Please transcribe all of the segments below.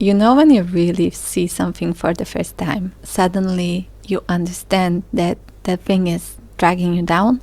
You know, when you really see something for the first time, suddenly you understand that that thing is dragging you down,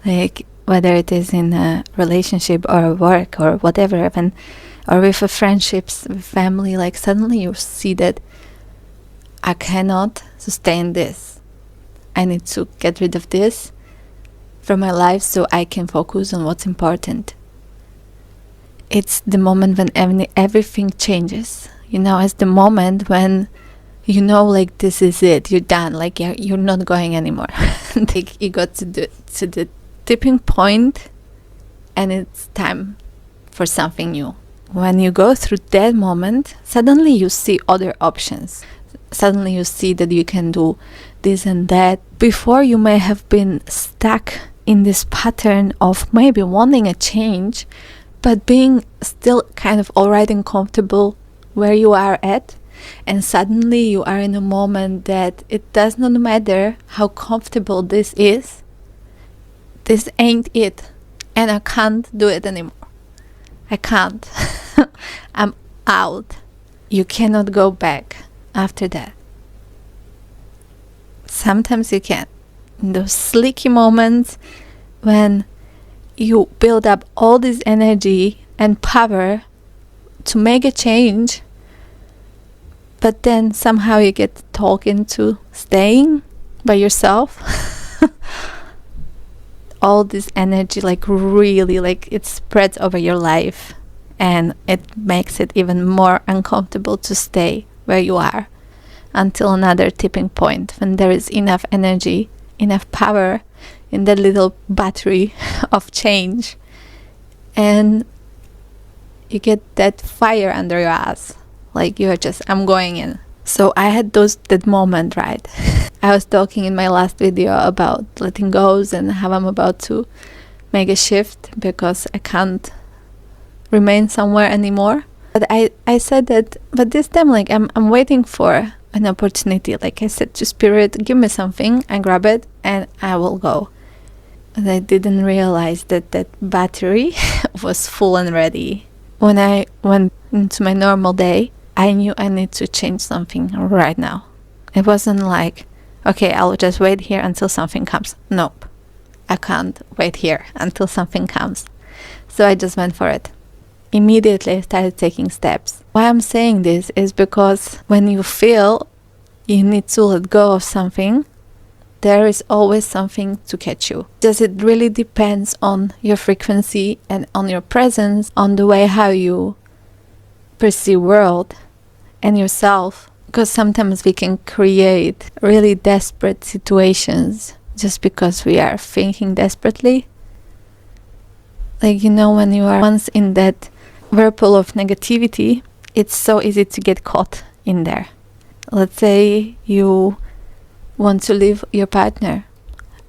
like whether it is in a relationship or a work or whatever, even, or with a friendships, with family, like suddenly you see that I cannot sustain this. I need to get rid of this from my life so I can focus on what's important. It's the moment when everything changes. You know, it's the moment when you know, like, this is it, you're done, like you're not going anymore. Like, you got to the tipping point and it's time for something new. When you go through that moment, suddenly you see other options. Suddenly you see that you can do this and that. Before, you may have been stuck in this pattern of maybe wanting a change, but being still kind of alright and comfortable where you are at. And suddenly you are in a moment that it does not matter how comfortable this is. This ain't it. And I can't do it anymore. I can't. I'm out. You cannot go back after that. Sometimes you can. In those slicky moments when you build up all this energy and power to make a change, but then somehow you get talked into staying by yourself. All this energy, like, really, like, it spreads over your life, and it makes it even more uncomfortable to stay where you are until another tipping point when there is enough energy, enough power in that little battery of change, and you get that fire under your ass. Like, you're just, I'm going in. So I had that moment, right? I was talking in my last video about letting goes and how I'm about to make a shift because I can't remain somewhere anymore. But I said that, but this time, like, I'm waiting for an opportunity. Like, I said to Spirit, give me something, I grab it, and I will go. And I didn't realize that that battery was full and ready. When I went into my normal day, I knew I need to change something right now. It wasn't like, okay, I'll just wait here until something comes. Nope. I can't wait here until something comes. So I just went for it. Immediately I started taking steps. Why I'm saying this is because when you feel you need to let go of something, there is always something to catch you. Just it really depends on your frequency and on your presence, on the way how you perceive world and yourself. Because sometimes we can create really desperate situations just because we are thinking desperately. Like, you know, when you are once in that whirlpool of negativity, it's so easy to get caught in there. Let's say you want to leave your partner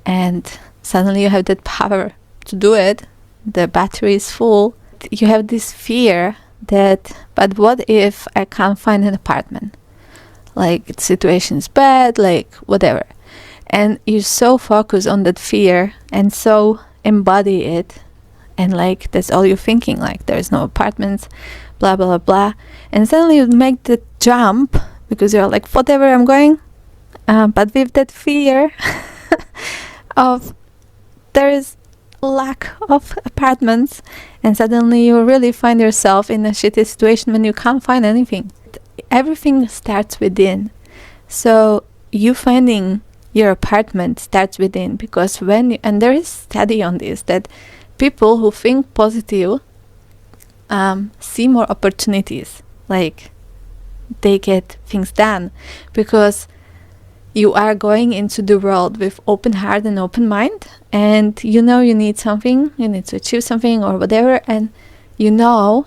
and suddenly you have that power to do it. The battery is full. You have this fear that, but what if I can't find an apartment? Like, the situation is bad, like, whatever. And you're so focused on that fear and so embody it. And, like, that's all you're thinking, like, there's no apartments, blah, blah, blah. And suddenly you make the jump because you're like, whatever, I'm going. But with that fear of there is lack of apartments, and suddenly you really find yourself in a shitty situation when you can't find anything. Everything starts within. So you finding your apartment starts within, because and there is study on this, that people who think positive see more opportunities, like they get things done, because you are going into the world with open heart and open mind, and you know you need something, you need to achieve something or whatever, and you know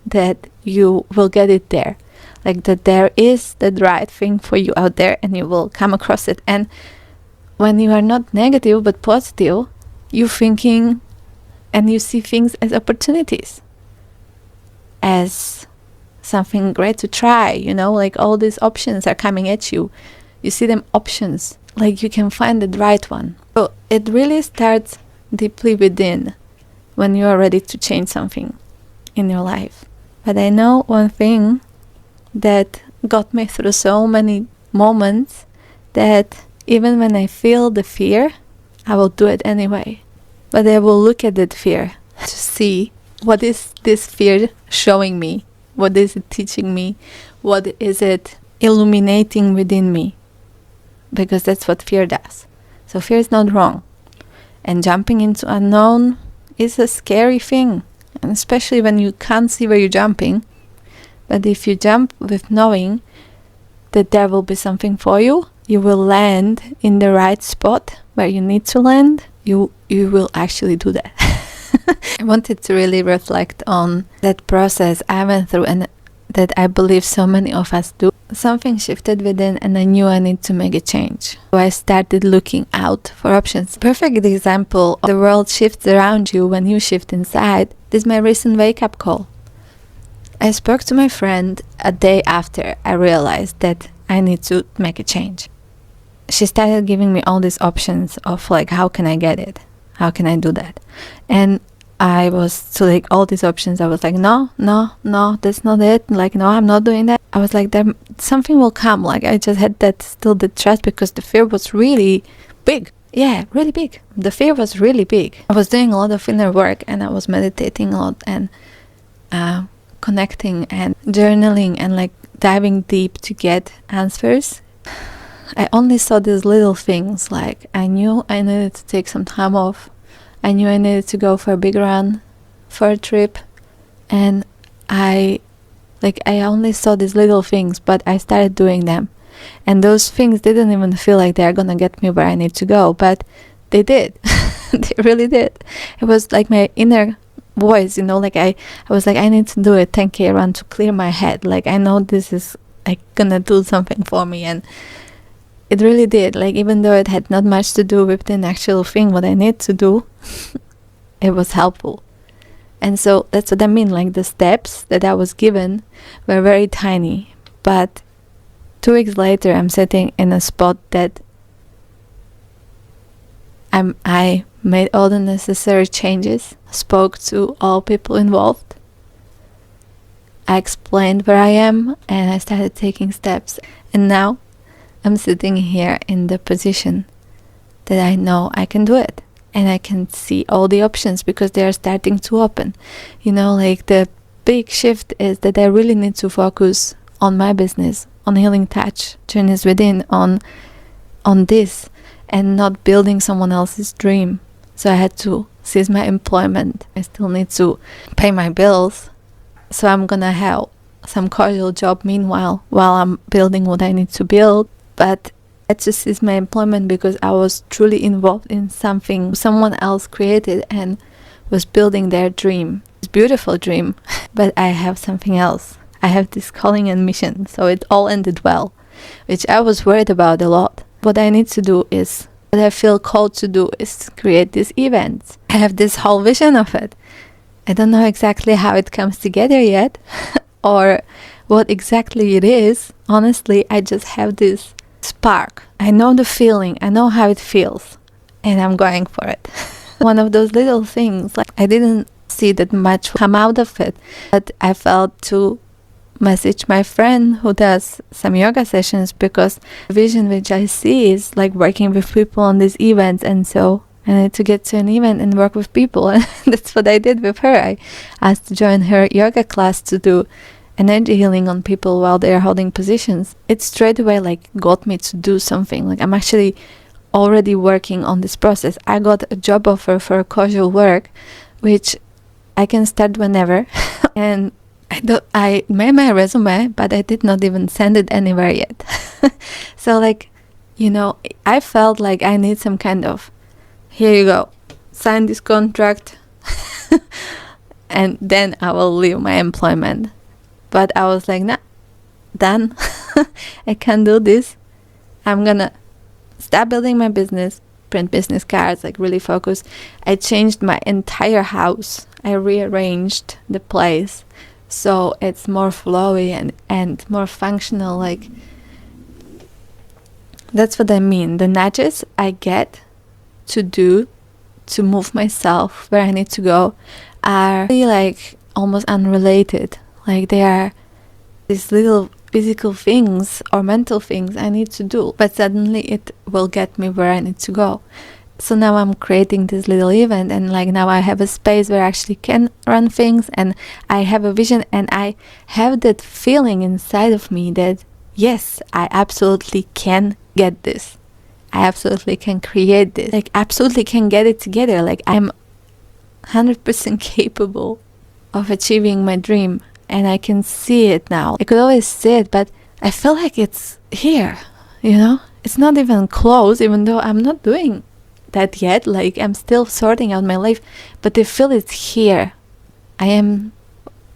that you will get it there, like that there is the right thing for you out there and you will come across it. And when you are not negative but positive, you're thinking and you see things as opportunities, as something great to try, you know, like all these options are coming at you. You see them options, like you can find the right one. So it really starts deeply within when you are ready to change something in your life. But I know one thing that got me through so many moments, that even when I feel the fear, I will do it anyway. But I will look at that fear to see, what is this fear showing me? What is it teaching me? What is it illuminating within me? Because that's what fear does. So fear is not wrong. And jumping into unknown is a scary thing. And especially when you can't see where you're jumping. But if you jump with knowing that there will be something for you, you will land in the right spot where you need to land, you will actually do that. I wanted to really reflect on that process I went through, and that I believe so many of us do. Something shifted within, and I knew I need to make a change. So I started looking out for options. Perfect example of the world shifts around you when you shift inside is my recent wake-up call. I spoke to my friend a day after I realized that I need to make a change. She started giving me all these options of like, how can I get it? How can I do that? And I was to like all these options. I was like, no, that's not it. Like, no, I'm not doing that. I was like, something will come. Like, I just had that still the trust, because the fear was really big. Yeah, really big. The fear was really big. I was doing a lot of inner work, and I was meditating a lot, and connecting and journaling and like diving deep to get answers. I only saw these little things, like I knew I needed to take some time off. I knew I needed to go for a big run, for a trip, and I only saw these little things, but I started doing them. And those things didn't even feel like they're gonna get me where I need to go, but they did. They really did. It was like my inner voice, like I was like, I need to do a 10K run to clear my head. Like, I know this is like gonna do something for me, and it really did. Like, even though it had not much to do with the actual thing what I need to do, it was helpful. And so that's what I mean, like the steps that I was given were very tiny, but 2 weeks later I'm sitting in a spot that I made all the necessary changes, spoke to all people involved, I explained where I am, and I started taking steps. And now I'm sitting here in the position that I know I can do it, and I can see all the options because they are starting to open. Like the big shift is that I really need to focus on my business, on healing Touch.Journeys within, on this, and not building someone else's dream. So I had to cease my employment. I still need to pay my bills, so I'm gonna have some casual job meanwhile while I'm building what I need to build. But I had to cease my employment because I was truly involved in something someone else created and was building their dream. It's a beautiful dream, but I have something else. I have this calling and mission, so it all ended well, which I was worried about a lot. What I need to do is, what I feel called to do is create these events. I have this whole vision of it. I don't know exactly how it comes together yet, or what exactly it is. Honestly, I just have this spark. I know the feeling, I know how it feels, and I'm going for it. One of those little things, like I didn't see that much come out of it, but I felt to message my friend who does some yoga sessions, because the vision which I see is like working with people on these events, and so I need to get to an event and work with people. And that's what I did with her. I asked to join her yoga class to do energy healing on people while they're holding positions. It straight away like got me to do something. Like, I'm actually already working on this process. I got a job offer for casual work, which I can start whenever. And I made my resume, but I did not even send it anywhere yet. So like, I felt like I need some kind of, here you go, sign this contract and then I will leave my employment. But I was like, nah, done. I can't do this. I'm gonna start building my business, print business cards, like really focus. I changed my entire house. I rearranged the place so it's more flowy and more functional. Like, that's what I mean. The nudges I get to move myself where I need to go are really like almost unrelated. Like they are these little physical things or mental things I need to do, but suddenly it will get me where I need to go. So now I'm creating this little event, and like now I have a space where I actually can run things, and I have a vision, and I have that feeling inside of me that yes, I absolutely can get this. I absolutely can create this. Like absolutely can get it together. Like I'm 100% capable of achieving my dream, and I can see it now. I could always see it, but I feel like it's here, you know? It's not even close, even though I'm not doing that yet. Like I'm still sorting out my life, but I feel it's here. I am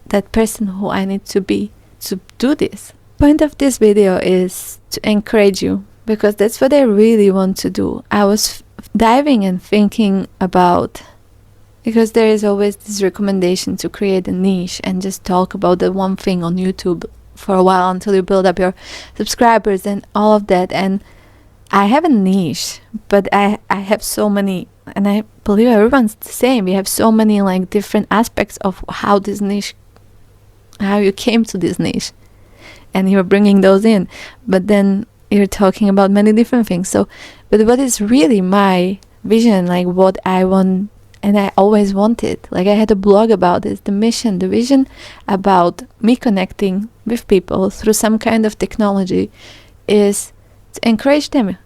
that person who I need to be to do this. Point of this video is to encourage you, because that's what I really want to do. I was diving and thinking about, because there is always this recommendation to create a niche and just talk about the one thing on YouTube for a while until you build up your subscribers and all of that. And I have a niche, but I have so many, and I believe everyone's the same. We have so many like different aspects of how this niche, how you came to this niche, and you're bringing those in, but then you're talking about many different things. So, but what is really my vision, like what I want, and I always wanted, like I had a blog about this, the mission, the vision about me connecting with people through some kind of technology is to encourage them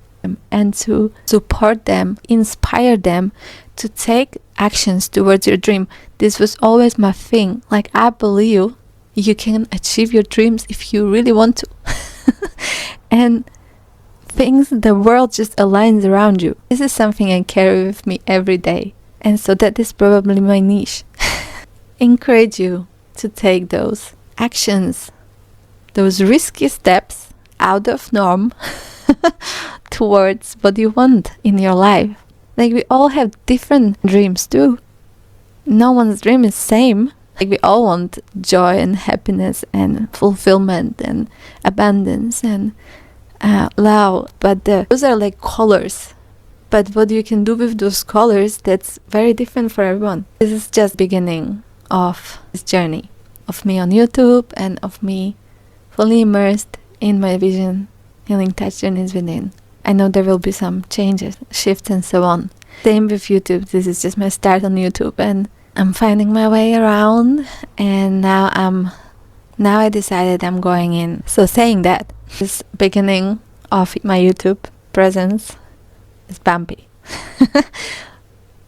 and to support them, inspire them to take actions towards your dream. This was always my thing. Like I believe you can achieve your dreams if you really want to. And the world just aligns around you. This is something I carry with me every day. And so that is probably my niche. Encourage you to take those actions, those risky steps out of norm towards what you want in your life. Like we all have different dreams too. No one's dream is same. Like we all want joy and happiness and fulfillment and abundance and love. But those are like colors. But what you can do with those colors, that's very different for everyone. This is just beginning of this journey of me on YouTube and of me fully immersed in my vision, healing touch journeys within. I know there will be some changes, shifts and so on. Same with YouTube. This is just my start on YouTube, and I'm finding my way around, and now I decided I'm going in. So saying that, this beginning of my YouTube presence is bumpy.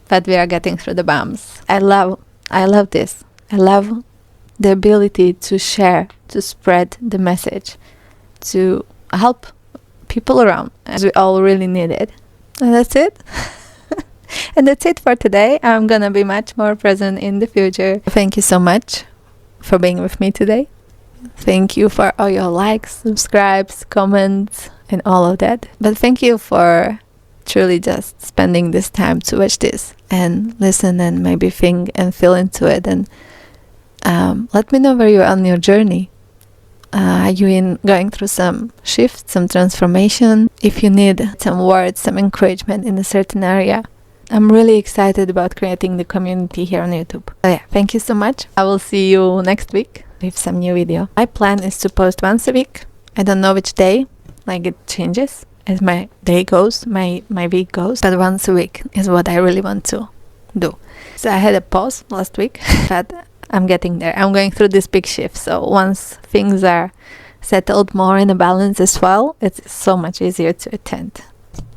But we are getting through the bumps. I love this. I love the ability to share, to spread the message, to help people around, as we all really need it. And that's it. And that's it for today. I'm gonna be much more present in the future. Thank you so much for being with me today. Thank you for all your likes, subscribes, comments, and all of that. But thank you for truly just spending this time to watch this and listen and maybe think and feel into it. And let me know where you are on your journey. Are you going through some shift, some transformation? If you need some words, some encouragement in a certain area, I'm really excited about creating the community here on YouTube. So yeah, thank you so much. I will see you next week with some new video. My plan is to post once a week. I don't know which day, like it changes as my day goes, my week goes, but once a week is what I really want to do. So I had a pause last week, but I'm getting there. I'm going through this big shift. So once things are settled more in a balance as well, it's so much easier to attend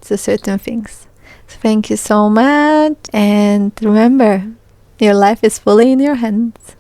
to certain things. So thank you so much. And remember, your life is fully in your hands.